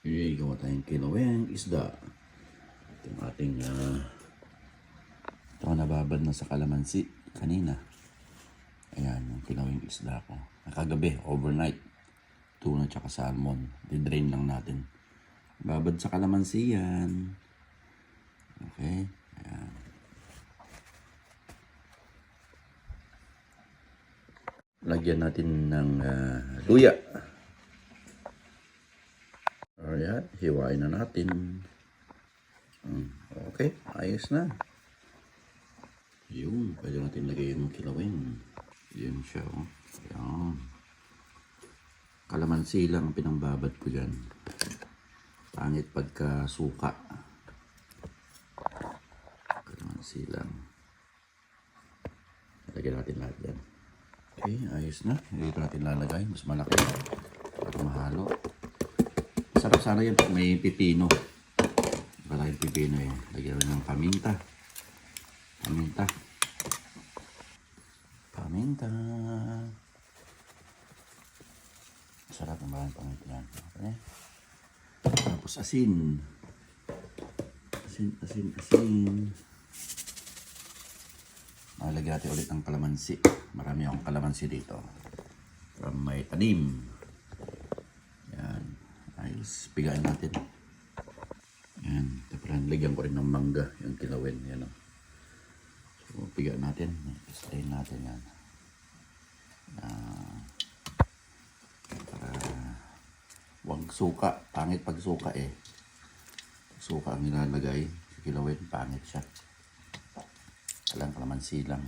Gawa tayong kilaweng isda. Ito yung ating ito nababad na sa kalamansi kanina. Ayan, yung kilaweng isda ko. Nakagabi, overnight. Tuna tsaka salmon. Di-drain lang natin. Babad sa kalamansi yan. Okay. Ayan. Lagyan natin ng luya. Ayan, hiwain na natin. Okay, ayos na. Yun, pwede natin lagay yung kilawin. Yun siya, oh. Ayan. Kalamansi lang ang pinangbabad ko dyan. Pangit pagka suka. Kalamansi lang. Lagyan natin lahat yan. Okay, ayos na. Dito natin lalagay. Mas malaki. Para mahalo. Sarap sana yan pag may pipino. Wala yung pipino eh. Lagyan rin ng paminta. Paminta. Paminta. Sarap ng bahan paminta yan. Okay. Tapos asin. Asin. Lagyan natin ulit ng kalamansi. Marami akong kalamansi dito. From may tanim. Yan. Ayos. Pigain natin. Yan. Tapos lagyan ko rin ng mangga. Yung kilawin. Yan o. So, pigain natin. Strain natin yan. Para huwag suka. Pangit pag suka eh. Suka ang nilalagay. Sa kilawin. Pangit siya. Walang kalamansi lang.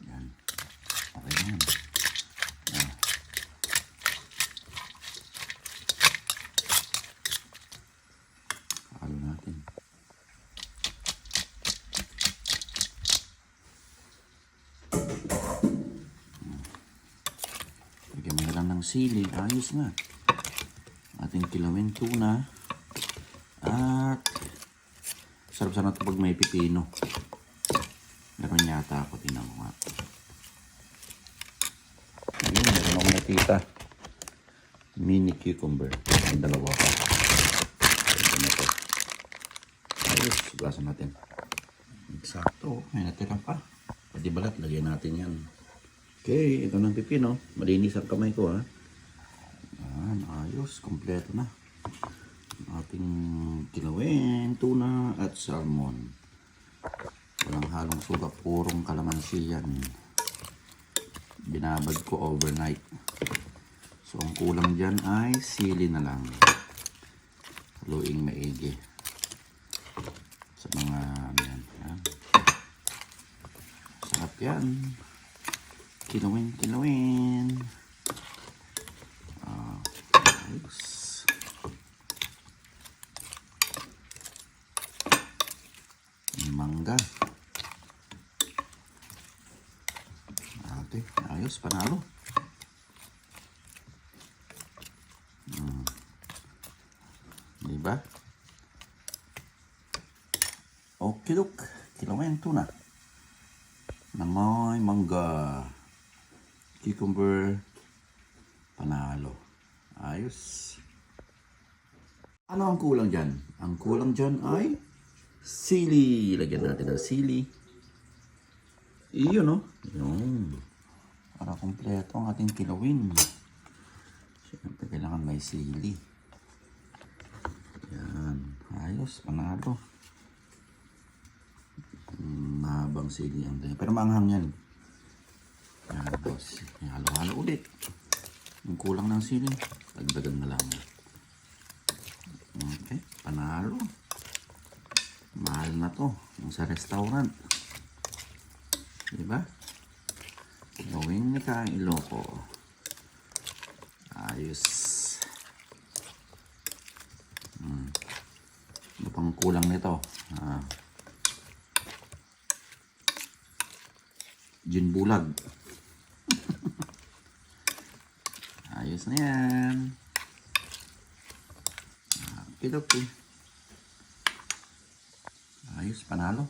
Yan. Okay na yan. Yan. Halo natin. Lagyan mo na lang ng sili. Ayos nga. Ating kilawin tuna. At sarap sana ito pag may pipino. Meron yata ako. Tinan ko nga. Ayun, meron ako nakita. Mini cucumber. Ang dalawa pa. Ayos, sugasan natin. Eksakto, may natira pa. Pwede balat, lagyan natin yan. Okay, ito ng pipino. Malinis ang kamay ko ha. Yan, ayos, kompleto na. Ating kilawin, tuna at salmon. Walang halong suka, purong kalamansi yan. Binabad ko overnight. So ang kulang dyan ay sili na lang. Haluing maigi. Sa mga yan. Sarap yan. Kilawin. Ayos. Mangga. Okay, ayos, panalo. Diba? Okay, look. Kilawin tuna. Na may mangga. Cucumber. Panalo. Ayos. Ano ang kulang dyan? Ang kulang dyan ay sili. Lagyan natin ng sili. Iyon, no? Yun. Para kompleto ang ating kilawin. Siyempre, kailangan may sili. Yan. Ayos. Panalo. Mahabang sili ang tayo. Pero maanghang yan. Yan. Tapos, halo-halo ulit. Yung kulang ng sili, dagdagan na lang. Okay. Panalo. Mahal na to. Yung sa restaurant. Diba? Gawin ni Kang Iloko. Ayos. Ano pang kulang nito? Gin bulag. Ayos na yan. Okay. Ayos, panalo.